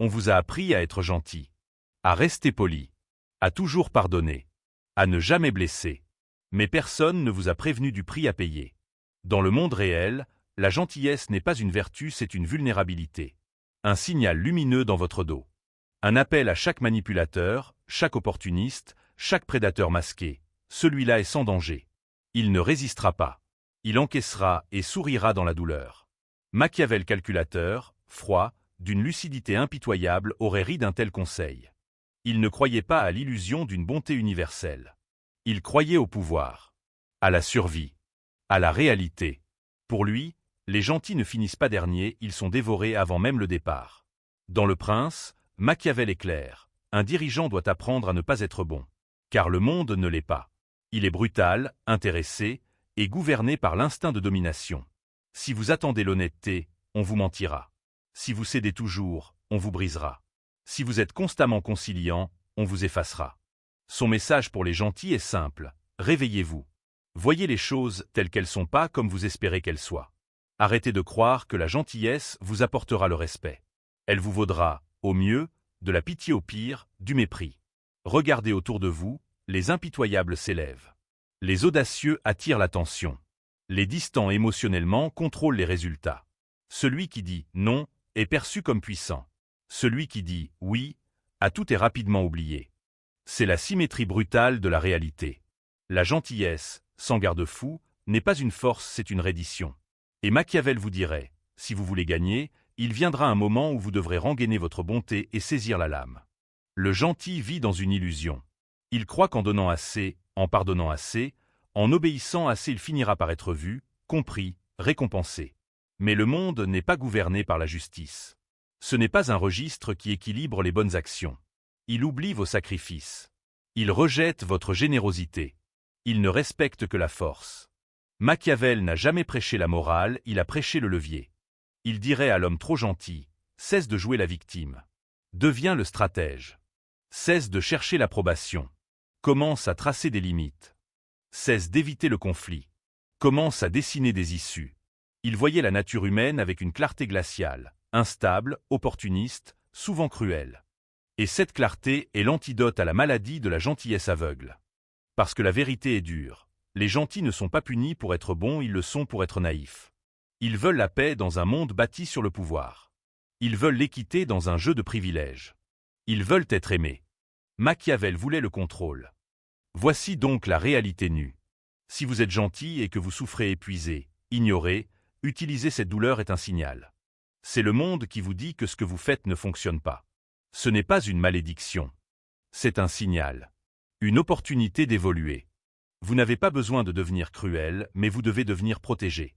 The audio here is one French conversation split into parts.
On vous a appris à être gentil, à rester poli, à toujours pardonner, à ne jamais blesser. Mais personne ne vous a prévenu du prix à payer. Dans le monde réel, la gentillesse n'est pas une vertu, c'est une vulnérabilité. Un signal lumineux dans votre dos. Un appel à chaque manipulateur, chaque opportuniste, chaque prédateur masqué. Celui-là est sans danger. Il ne résistera pas. Il encaissera et sourira dans la douleur. Machiavel calculateur, froid, d'une lucidité impitoyable, aurait ri d'un tel conseil. Il ne croyait pas à l'illusion d'une bonté universelle. Il croyait au pouvoir, à la survie, à la réalité. Pour lui, les gentils ne finissent pas derniers, ils sont dévorés avant même le départ. Dans Le Prince, Machiavel est clair. Un dirigeant doit apprendre à ne pas être bon. Car le monde ne l'est pas. Il est brutal, intéressé, et gouverné par l'instinct de domination. Si vous attendez l'honnêteté, on vous mentira. Si vous cédez toujours, on vous brisera. Si vous êtes constamment conciliant, on vous effacera. Son message pour les gentils est simple. Réveillez-vous. Voyez les choses telles qu'elles sont, pas comme vous espérez qu'elles soient. Arrêtez de croire que la gentillesse vous apportera le respect. Elle vous vaudra, au mieux, de la pitié, au pire, du mépris. Regardez autour de vous, les impitoyables s'élèvent. Les audacieux attirent l'attention. Les distants émotionnellement contrôlent les résultats. Celui qui dit « non » est perçu comme puissant. Celui qui dit « oui » à tout est rapidement oublié. C'est la symétrie brutale de la réalité. La gentillesse, sans garde-fou, n'est pas une force, c'est une reddition. Et Machiavel vous dirait, si vous voulez gagner, il viendra un moment où vous devrez rengainer votre bonté et saisir la lame. Le gentil vit dans une illusion. Il croit qu'en donnant assez, en pardonnant assez, en obéissant assez, il finira par être vu, compris, récompensé. Mais le monde n'est pas gouverné par la justice. Ce n'est pas un registre qui équilibre les bonnes actions. Il oublie vos sacrifices. Il rejette votre générosité. Il ne respecte que la force. Machiavel n'a jamais prêché la morale, il a prêché le levier. Il dirait à l'homme trop gentil, cesse de jouer la victime. Deviens le stratège. Cesse de chercher l'approbation. Commence à tracer des limites. Cesse d'éviter le conflit. Commence à dessiner des issues. Il voyait la nature humaine avec une clarté glaciale, instable, opportuniste, souvent cruelle. Et cette clarté est l'antidote à la maladie de la gentillesse aveugle. Parce que la vérité est dure. Les gentils ne sont pas punis pour être bons, ils le sont pour être naïfs. Ils veulent la paix dans un monde bâti sur le pouvoir. Ils veulent l'équité dans un jeu de privilèges. Ils veulent être aimés. Machiavel voulait le contrôle. Voici donc la réalité nue. Si vous êtes gentil et que vous souffrez épuisé, ignoré, utiliser cette douleur est un signal. C'est le monde qui vous dit que ce que vous faites ne fonctionne pas. Ce n'est pas une malédiction. C'est un signal. Une opportunité d'évoluer. Vous n'avez pas besoin de devenir cruel, mais vous devez devenir protégé.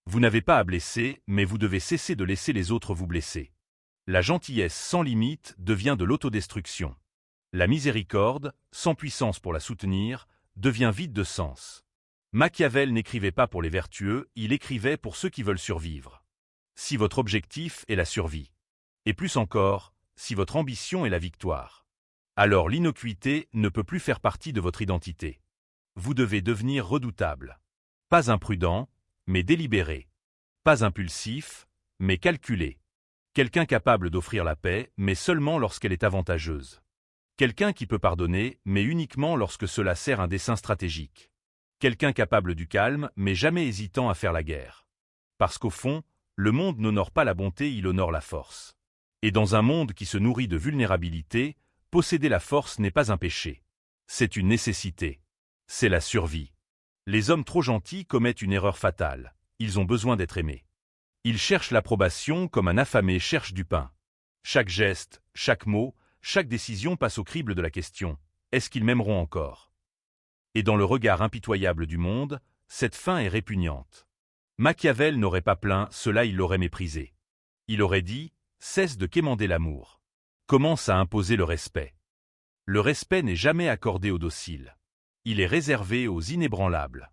Vous n'avez pas à blesser, mais vous devez cesser de laisser les autres vous blesser. La gentillesse sans limite devient de l'autodestruction. La miséricorde, sans puissance pour la soutenir, devient vide de sens. Machiavel n'écrivait pas pour les vertueux, il écrivait pour ceux qui veulent survivre. Si votre objectif est la survie, et plus encore, si votre ambition est la victoire, alors l'innocuité ne peut plus faire partie de votre identité. Vous devez devenir redoutable. Pas imprudent, mais délibéré. Pas impulsif, mais calculé. Quelqu'un capable d'offrir la paix, mais seulement lorsqu'elle est avantageuse. Quelqu'un qui peut pardonner, mais uniquement lorsque cela sert un dessein stratégique. Quelqu'un capable du calme, mais jamais hésitant à faire la guerre. Parce qu'au fond, le monde n'honore pas la bonté, il honore la force. Et dans un monde qui se nourrit de vulnérabilité, posséder la force n'est pas un péché. C'est une nécessité. C'est la survie. Les hommes trop gentils commettent une erreur fatale. Ils ont besoin d'être aimés. Ils cherchent l'approbation comme un affamé cherche du pain. Chaque geste, chaque mot, chaque décision passe au crible de la question « Est-ce qu'ils m'aimeront encore ?» Et dans le regard impitoyable du monde, cette fin est répugnante. Machiavel n'aurait pas plaint, cela il l'aurait méprisé. Il aurait dit « Cesse de quémander l'amour. Commence à imposer le respect. » Le respect n'est jamais accordé aux dociles. Il est réservé aux inébranlables.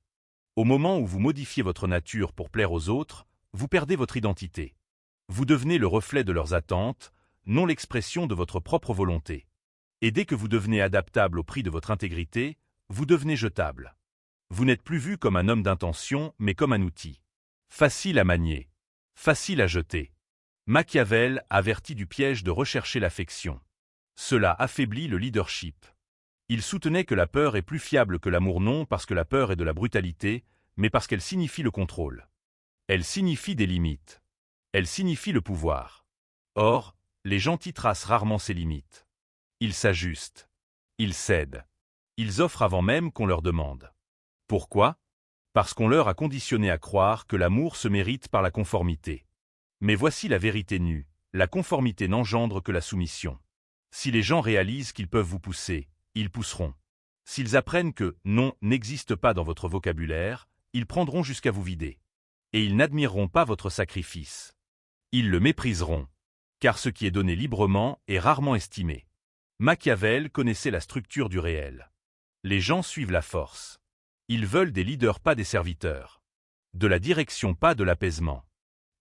Au moment où vous modifiez votre nature pour plaire aux autres, vous perdez votre identité. Vous devenez le reflet de leurs attentes, non l'expression de votre propre volonté. Et dès que vous devenez adaptable au prix de votre intégrité, vous devenez jetable. Vous n'êtes plus vu comme un homme d'intention, mais comme un outil. Facile à manier. Facile à jeter. Machiavel avertit du piège de rechercher l'affection. Cela affaiblit le leadership. Il soutenait que la peur est plus fiable que l'amour, non parce que la peur est de la brutalité, mais parce qu'elle signifie le contrôle. Elle signifie des limites. Elle signifie le pouvoir. Or, les gentils tracent rarement ces limites. Ils s'ajustent. Ils cèdent. Ils offrent avant même qu'on leur demande. Pourquoi? Parce qu'on leur a conditionné à croire que l'amour se mérite par la conformité. Mais voici la vérité nue, la conformité n'engendre que la soumission. Si les gens réalisent qu'ils peuvent vous pousser, ils pousseront. S'ils apprennent que « non » n'existe pas dans votre vocabulaire, ils prendront jusqu'à vous vider. Et ils n'admireront pas votre sacrifice. Ils le mépriseront. Car ce qui est donné librement est rarement estimé. Machiavel connaissait la structure du réel. Les gens suivent la force. Ils veulent des leaders, pas des serviteurs. De la direction, pas de l'apaisement.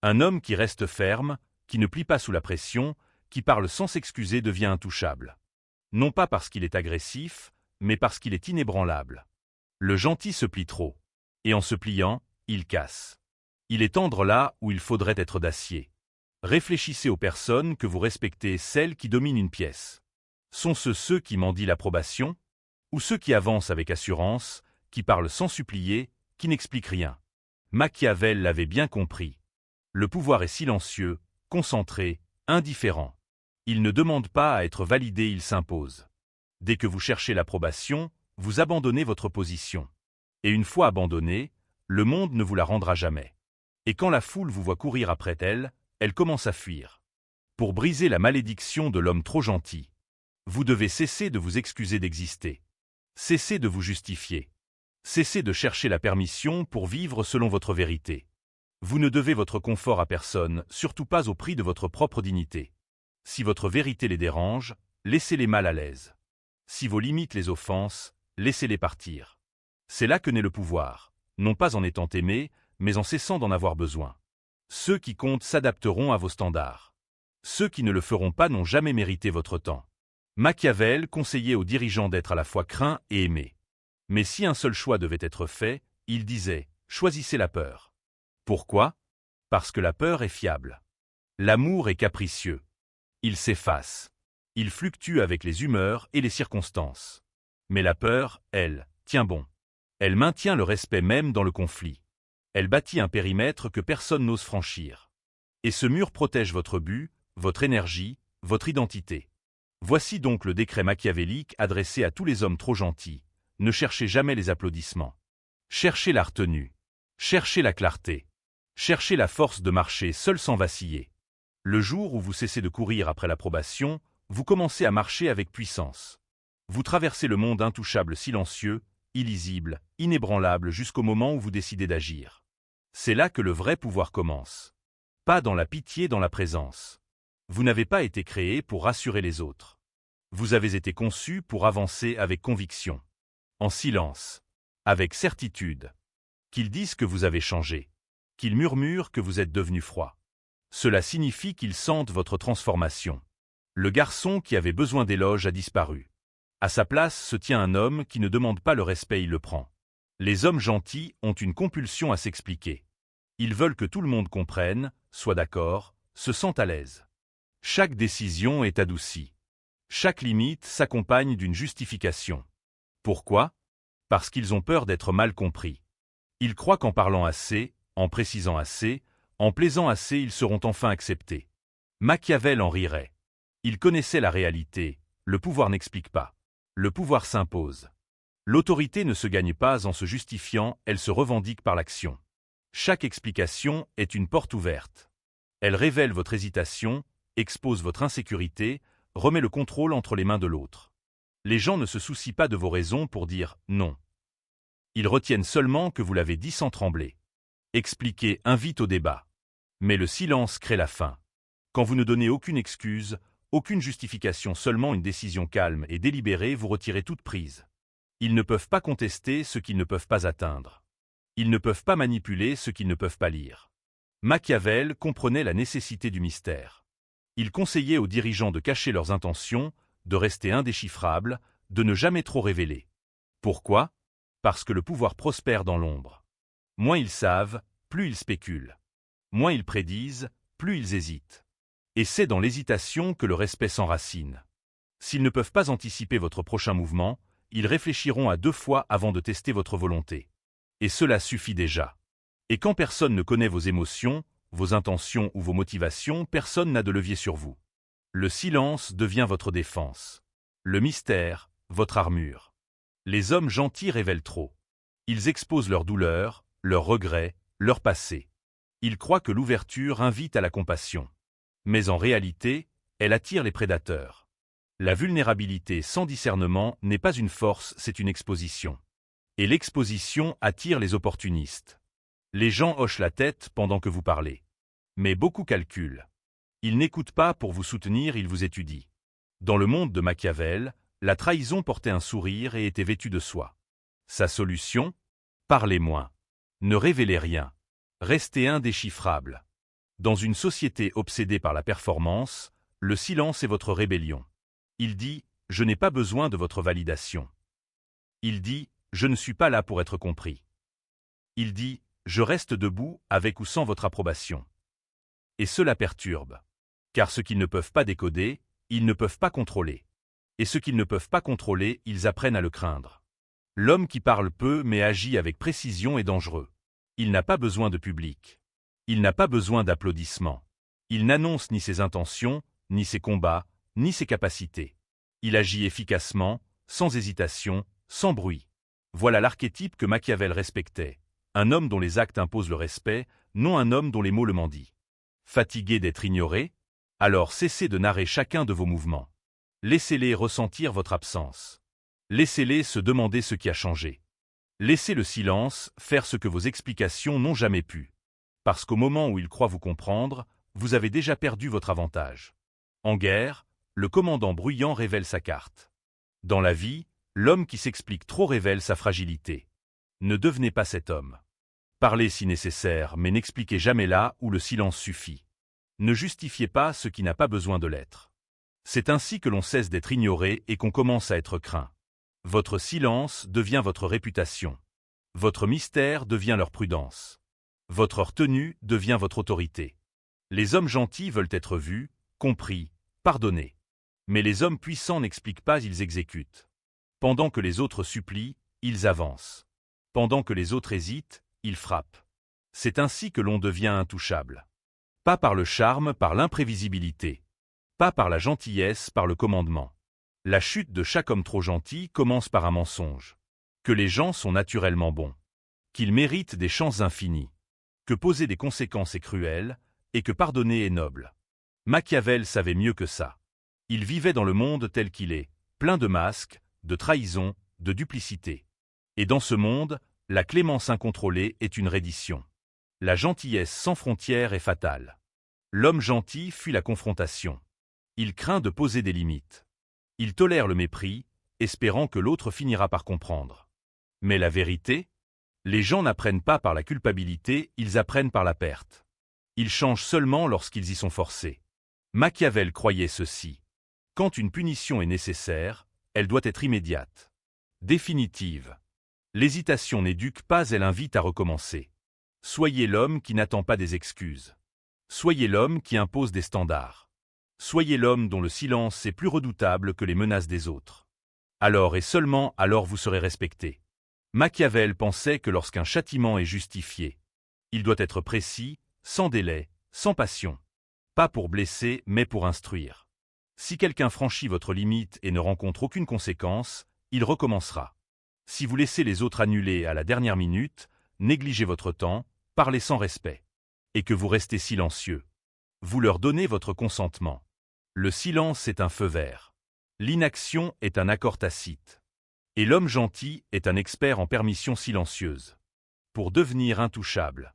Un homme qui reste ferme, qui ne plie pas sous la pression, qui parle sans s'excuser devient intouchable. Non pas parce qu'il est agressif, mais parce qu'il est inébranlable. Le gentil se plie trop. Et en se pliant, il casse. Il est tendre là où il faudrait être d'acier. Réfléchissez aux personnes que vous respectez, celles qui dominent une pièce. Sont-ce ceux qui mendient l'approbation? Ou ceux qui avancent avec assurance, qui parlent sans supplier, qui n'expliquent rien? Machiavel l'avait bien compris. Le pouvoir est silencieux, concentré, indifférent. Il ne demande pas à être validé, il s'impose. Dès que vous cherchez l'approbation, vous abandonnez votre position. Et une fois abandonnée, le monde ne vous la rendra jamais. Et quand la foule vous voit courir après elle, elle commence à fuir. Pour briser la malédiction de l'homme trop gentil, vous devez cesser de vous excuser d'exister. Cessez de vous justifier. Cessez de chercher la permission pour vivre selon votre vérité. Vous ne devez votre confort à personne, surtout pas au prix de votre propre dignité. Si votre vérité les dérange, laissez-les mal à l'aise. Si vos limites les offensent, laissez-les partir. C'est là que naît le pouvoir, non pas en étant aimé, mais en cessant d'en avoir besoin. Ceux qui comptent s'adapteront à vos standards. Ceux qui ne le feront pas n'ont jamais mérité votre temps. Machiavel conseillait aux dirigeants d'être à la fois craints et aimés. Mais si un seul choix devait être fait, il disait « choisissez la peur ». Pourquoi? Parce que la peur est fiable. L'amour est capricieux. Il s'efface. Il fluctue avec les humeurs et les circonstances. Mais la peur, elle, tient bon. Elle maintient le respect même dans le conflit. Elle bâtit un périmètre que personne n'ose franchir. Et ce mur protège votre but, votre énergie, votre identité. Voici donc le décret machiavélique adressé à tous les hommes trop gentils. Ne cherchez jamais les applaudissements. Cherchez la retenue. Cherchez la clarté. Cherchez la force de marcher seul sans vaciller. Le jour où vous cessez de courir après l'approbation, vous commencez à marcher avec puissance. Vous traversez le monde intouchable, silencieux, illisible, inébranlable jusqu'au moment où vous décidez d'agir. C'est là que le vrai pouvoir commence. Pas dans la pitié, dans la présence. Vous n'avez pas été créé pour rassurer les autres. Vous avez été conçu pour avancer avec conviction. En silence. Avec certitude. Qu'ils disent que vous avez changé. Qu'ils murmurent que vous êtes devenu froid. Cela signifie qu'ils sentent votre transformation. Le garçon qui avait besoin d'éloges a disparu. À sa place se tient un homme qui ne demande pas le respect, il le prend. Les hommes gentils ont une compulsion à s'expliquer. Ils veulent que tout le monde comprenne, soit d'accord, se sente à l'aise. Chaque décision est adoucie. Chaque limite s'accompagne d'une justification. Pourquoi? Parce qu'ils ont peur d'être mal compris. Ils croient qu'en parlant assez, en précisant assez, en plaisant assez, ils seront enfin acceptés. Machiavel en rirait. Il connaissait la réalité, le pouvoir n'explique pas. Le pouvoir s'impose. L'autorité ne se gagne pas en se justifiant, elle se revendique par l'action. Chaque explication est une porte ouverte. Elle révèle votre hésitation, expose votre insécurité, remet le contrôle entre les mains de l'autre. Les gens ne se soucient pas de vos raisons pour dire non. Ils retiennent seulement que vous l'avez dit sans trembler. Expliquer invite au débat. Mais le silence crée la faim. Quand vous ne donnez aucune excuse, aucune justification, seulement une décision calme et délibérée, vous retirez toute prise. Ils ne peuvent pas contester ce qu'ils ne peuvent pas atteindre. Ils ne peuvent pas manipuler ce qu'ils ne peuvent pas lire. Machiavel comprenait la nécessité du mystère. Il conseillait aux dirigeants de cacher leurs intentions, de rester indéchiffrables, de ne jamais trop révéler. Pourquoi? Parce que le pouvoir prospère dans l'ombre. Moins ils savent, plus ils spéculent. Moins ils prédisent, plus ils hésitent. Et c'est dans l'hésitation que le respect s'enracine. S'ils ne peuvent pas anticiper votre prochain mouvement, ils réfléchiront à 2 fois avant de tester votre volonté. Et cela suffit déjà. Et quand personne ne connaît vos émotions, vos intentions ou vos motivations, personne n'a de levier sur vous. Le silence devient votre défense. Le mystère, votre armure. Les hommes gentils révèlent trop. Ils exposent leurs douleurs, leurs regrets, leur passé. Ils croient que l'ouverture invite à la compassion. Mais en réalité, elle attire les prédateurs. La vulnérabilité sans discernement n'est pas une force, c'est une exposition. Et l'exposition attire les opportunistes. Les gens hochent la tête pendant que vous parlez. Mais beaucoup calculent. Ils n'écoutent pas pour vous soutenir, ils vous étudient. Dans le monde de Machiavel, la trahison portait un sourire et était vêtue de soie. Sa solution ? Parlez moins. Ne révélez rien. Restez indéchiffrable. Dans une société obsédée par la performance, le silence est votre rébellion. Il dit « Je n'ai pas besoin de votre validation ». Il dit « Je ne suis pas là pour être compris ». Il dit « Je reste debout avec ou sans votre approbation ». Et cela perturbe. Car ce qu'ils ne peuvent pas décoder, ils ne peuvent pas contrôler. Et ce qu'ils ne peuvent pas contrôler, ils apprennent à le craindre. L'homme qui parle peu mais agit avec précision est dangereux. Il n'a pas besoin de public. Il n'a pas besoin d'applaudissements. Il n'annonce ni ses intentions, ni ses combats, ni ses capacités. Il agit efficacement, sans hésitation, sans bruit. Voilà l'archétype que Machiavel respectait. Un homme dont les actes imposent le respect, non un homme dont les mots le mendient. Fatigué d'être ignoré ? Alors cessez de narrer chacun de vos mouvements. Laissez-les ressentir votre absence. Laissez-les se demander ce qui a changé. Laissez le silence faire ce que vos explications n'ont jamais pu. Parce qu'au moment où ils croient vous comprendre, vous avez déjà perdu votre avantage. En guerre, le commandant bruyant révèle sa carte. Dans la vie, l'homme qui s'explique trop révèle sa fragilité. Ne devenez pas cet homme. Parlez si nécessaire, mais n'expliquez jamais là où le silence suffit. Ne justifiez pas ce qui n'a pas besoin de l'être. C'est ainsi que l'on cesse d'être ignoré et qu'on commence à être craint. Votre silence devient votre réputation. Votre mystère devient leur prudence. Votre retenue devient votre autorité. Les hommes gentils veulent être vus, compris, pardonnés. Mais les hommes puissants n'expliquent pas, ils exécutent. Pendant que les autres supplient, ils avancent. Pendant que les autres hésitent, ils frappent. C'est ainsi que l'on devient intouchable. Pas par le charme, par l'imprévisibilité. Pas par la gentillesse, par le commandement. La chute de chaque homme trop gentil commence par un mensonge. Que les gens sont naturellement bons. Qu'ils méritent des chances infinies. Que poser des conséquences est cruel, et que pardonner est noble. Machiavel savait mieux que ça. Il vivait dans le monde tel qu'il est, plein de masques, de trahisons, de duplicité. Et dans ce monde, la clémence incontrôlée est une reddition. La gentillesse sans frontières est fatale. L'homme gentil fuit la confrontation. Il craint de poser des limites. Il tolère le mépris, espérant que l'autre finira par comprendre. Mais la vérité ? Les gens n'apprennent pas par la culpabilité, ils apprennent par la perte. Ils changent seulement lorsqu'ils y sont forcés. Machiavel croyait ceci. Quand une punition est nécessaire, elle doit être immédiate. Définitive. L'hésitation n'éduque pas, elle invite à recommencer. Soyez l'homme qui n'attend pas des excuses. Soyez l'homme qui impose des standards. Soyez l'homme dont le silence est plus redoutable que les menaces des autres. Alors et seulement alors vous serez respecté. Machiavel pensait que lorsqu'un châtiment est justifié, il doit être précis, sans délai, sans passion. Pas pour blesser, mais pour instruire. Si quelqu'un franchit votre limite et ne rencontre aucune conséquence, il recommencera. Si vous laissez les autres annuler à la dernière minute, négligez votre temps, parlez sans respect. Et que vous restez silencieux. Vous leur donnez votre consentement. Le silence est un feu vert. L'inaction est un accord tacite. Et l'homme gentil est un expert en permission silencieuse. Pour devenir intouchable,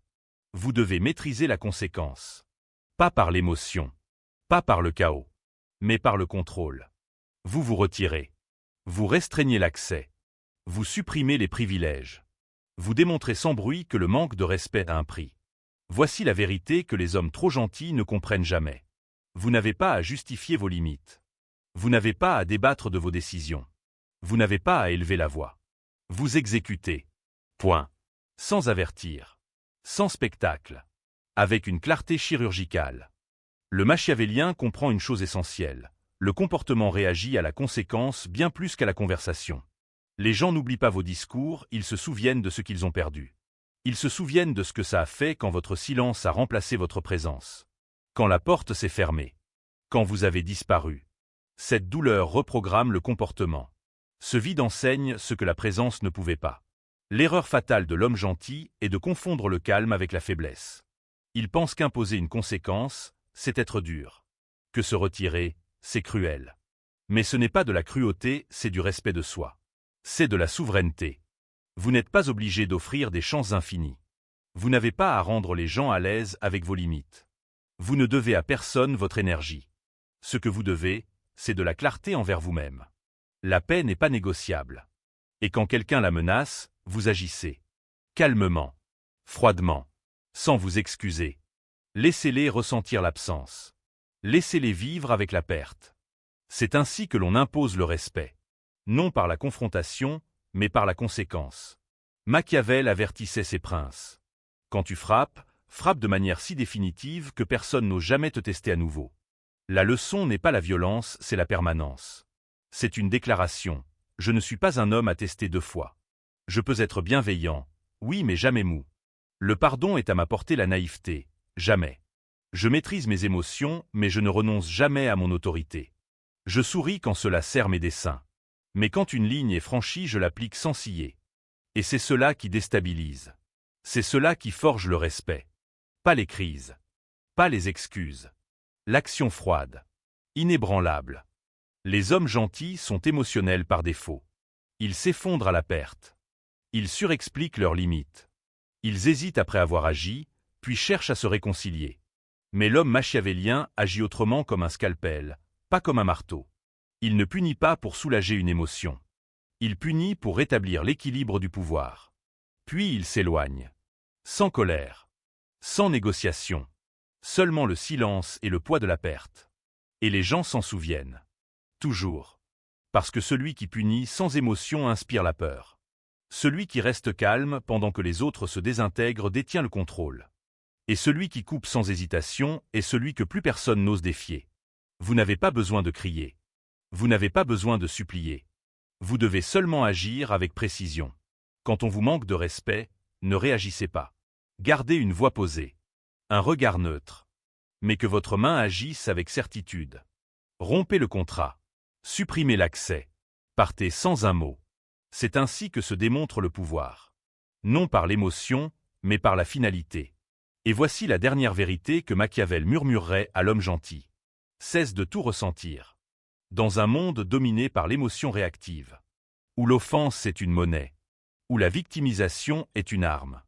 vous devez maîtriser la conséquence. Pas par l'émotion, pas par le chaos, mais par le contrôle. Vous vous retirez. Vous restreignez l'accès. Vous supprimez les privilèges. Vous démontrez sans bruit que le manque de respect a un prix. Voici la vérité que les hommes trop gentils ne comprennent jamais. Vous n'avez pas à justifier vos limites. Vous n'avez pas à débattre de vos décisions. Vous n'avez pas à élever la voix. Vous exécutez. Point. Sans avertir. Sans spectacle. Avec une clarté chirurgicale. Le machiavélien comprend une chose essentielle. Le comportement réagit à la conséquence bien plus qu'à la conversation. Les gens n'oublient pas vos discours, ils se souviennent de ce qu'ils ont perdu. Ils se souviennent de ce que ça a fait quand votre silence a remplacé votre présence. Quand la porte s'est fermée. Quand vous avez disparu. Cette douleur reprogramme le comportement. Ce vide enseigne ce que la présence ne pouvait pas. L'erreur fatale de l'homme gentil est de confondre le calme avec la faiblesse. Il pense qu'imposer une conséquence, c'est être dur. Que se retirer, c'est cruel. Mais ce n'est pas de la cruauté, c'est du respect de soi. C'est de la souveraineté. Vous n'êtes pas obligé d'offrir des chances infinies. Vous n'avez pas à rendre les gens à l'aise avec vos limites. Vous ne devez à personne votre énergie. Ce que vous devez, c'est de la clarté envers vous-même. La paix n'est pas négociable. Et quand quelqu'un la menace, vous agissez. Calmement. Froidement. Sans vous excuser. Laissez-les ressentir l'absence. Laissez-les vivre avec la perte. C'est ainsi que l'on impose le respect. Non par la confrontation, mais par la conséquence. Machiavel avertissait ses princes. Quand tu frappes, frappe de manière si définitive que personne n'ose jamais te tester à nouveau. La leçon n'est pas la violence, c'est la permanence. C'est une déclaration. Je ne suis pas un homme à tester 2 fois. Je peux être bienveillant, oui, mais jamais mou. Le pardon est à m'apporter la naïveté, jamais. Je maîtrise mes émotions, mais je ne renonce jamais à mon autorité. Je souris quand cela sert mes desseins. Mais quand une ligne est franchie, je l'applique sans ciller. Et c'est cela qui déstabilise. C'est cela qui forge le respect. Pas les crises. Pas les excuses. L'action froide. Inébranlable. Les hommes gentils sont émotionnels par défaut. Ils s'effondrent à la perte. Ils surexpliquent leurs limites. Ils hésitent après avoir agi, puis cherchent à se réconcilier. Mais l'homme machiavélien agit autrement, comme un scalpel, pas comme un marteau. Il ne punit pas pour soulager une émotion. Il punit pour rétablir l'équilibre du pouvoir. Puis il s'éloigne. Sans colère. Sans négociation. Seulement le silence et le poids de la perte. Et les gens s'en souviennent. Toujours. Parce que celui qui punit sans émotion inspire la peur. Celui qui reste calme pendant que les autres se désintègrent détient le contrôle. Et celui qui coupe sans hésitation est celui que plus personne n'ose défier. Vous n'avez pas besoin de crier. Vous n'avez pas besoin de supplier. Vous devez seulement agir avec précision. Quand on vous manque de respect, ne réagissez pas. Gardez une voix posée. Un regard neutre. Mais que votre main agisse avec certitude. Rompez le contrat. Supprimez l'accès. Partez sans un mot. C'est ainsi que se démontre le pouvoir. Non par l'émotion, mais par la finalité. Et voici la dernière vérité que Machiavel murmurerait à l'homme gentil. Cesse de tout ressentir. Dans un monde dominé par l'émotion réactive, où l'offense est une monnaie, où la victimisation est une arme,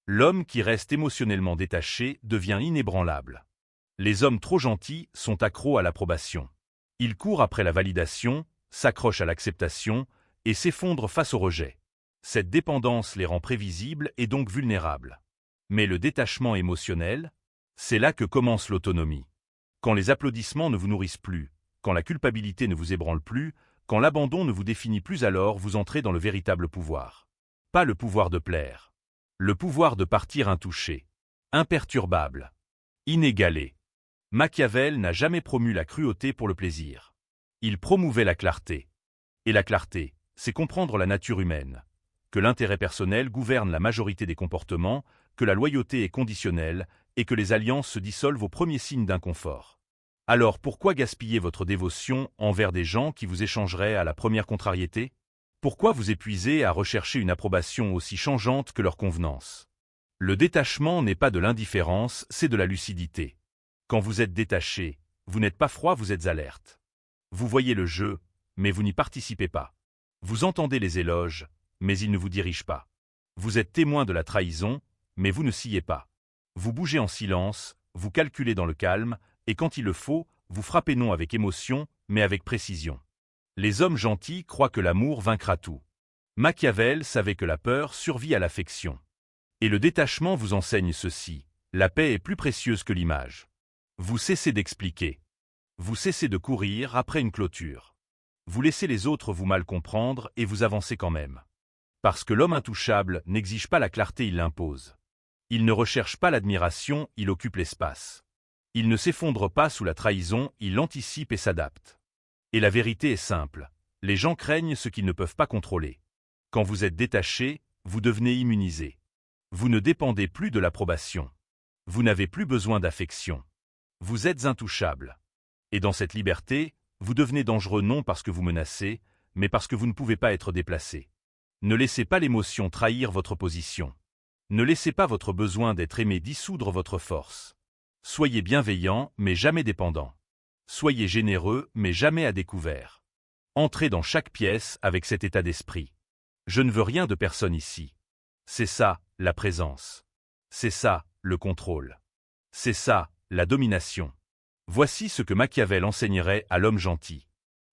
l'homme qui reste émotionnellement détaché devient inébranlable. Les hommes trop gentils sont accros à l'approbation. Ils courent après la validation, s'accrochent à l'acceptation et s'effondrent face au rejet. Cette dépendance les rend prévisibles et donc vulnérables. Mais le détachement émotionnel, c'est là que commence l'autonomie. Quand les applaudissements ne vous nourrissent plus, quand la culpabilité ne vous ébranle plus, quand l'abandon ne vous définit plus, alors vous entrez dans le véritable pouvoir. Pas le pouvoir de plaire. Le pouvoir de partir intouché. Imperturbable. Inégalé. Machiavel n'a jamais promu la cruauté pour le plaisir. Il promouvait la clarté. Et la clarté, c'est comprendre la nature humaine. Que l'intérêt personnel gouverne la majorité des comportements, que la loyauté est conditionnelle et que les alliances se dissolvent au premier signe d'inconfort. Alors pourquoi gaspiller votre dévotion envers des gens qui vous échangeraient à la première contrariété? Pourquoi vous épuiser à rechercher une approbation aussi changeante que leur convenance? Le détachement n'est pas de l'indifférence, c'est de la lucidité. Quand vous êtes détaché, vous n'êtes pas froid, vous êtes alerte. Vous voyez le jeu, mais vous n'y participez pas. Vous entendez les éloges, mais ils ne vous dirigent pas. Vous êtes témoin de la trahison, mais vous ne sciez pas. Vous bougez en silence, vous calculez dans le calme, et quand il le faut, vous frappez non avec émotion, mais avec précision. Les hommes gentils croient que l'amour vaincra tout. Machiavel savait que la peur survit à l'affection. Et le détachement vous enseigne ceci: la paix est plus précieuse que l'image. Vous cessez d'expliquer. Vous cessez de courir après une clôture. Vous laissez les autres vous mal comprendre et vous avancez quand même. Parce que l'homme intouchable n'exige pas la clarté, il l'impose. Il ne recherche pas l'admiration, il occupe l'espace. Il ne s'effondre pas sous la trahison, il anticipe et s'adapte. Et la vérité est simple, les gens craignent ce qu'ils ne peuvent pas contrôler. Quand vous êtes détaché, vous devenez immunisé. Vous ne dépendez plus de l'approbation. Vous n'avez plus besoin d'affection. Vous êtes intouchable. Et dans cette liberté, vous devenez dangereux non parce que vous menacez, mais parce que vous ne pouvez pas être déplacé. Ne laissez pas l'émotion trahir votre position. Ne laissez pas votre besoin d'être aimé dissoudre votre force. Soyez bienveillant, mais jamais dépendant. Soyez généreux, mais jamais à découvert. Entrez dans chaque pièce avec cet état d'esprit. Je ne veux rien de personne ici. C'est ça, la présence. C'est ça, le contrôle. C'est ça, la domination. Voici ce que Machiavel enseignerait à l'homme gentil.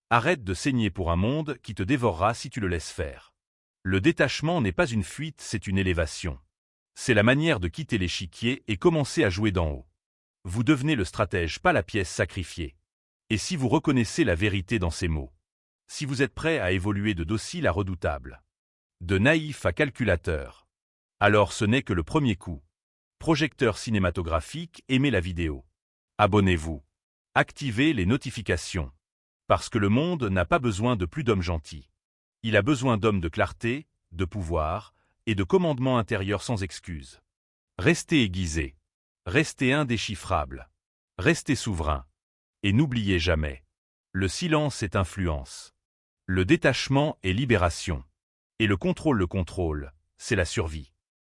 Arrête de saigner pour un monde qui te dévorera si tu le laisses faire. Le détachement n'est pas une fuite, c'est une élévation. C'est la manière de quitter l'échiquier et commencer à jouer d'en haut. Vous devenez le stratège, pas la pièce sacrifiée. Et si vous reconnaissez la vérité dans ces mots, si vous êtes prêt à évoluer de docile à redoutable, de naïf à calculateur, alors ce n'est que le premier coup. Projecteur cinématographique, aimez la vidéo. Abonnez-vous. Activez les notifications. Parce que le monde n'a pas besoin de plus d'hommes gentils. Il a besoin d'hommes de clarté, de pouvoir et de commandement intérieur sans excuse. Restez aiguisés. Restez indéchiffrables. Restez souverains. Et n'oubliez jamais. Le silence est influence. Le détachement est libération. Et le contrôle, c'est la survie.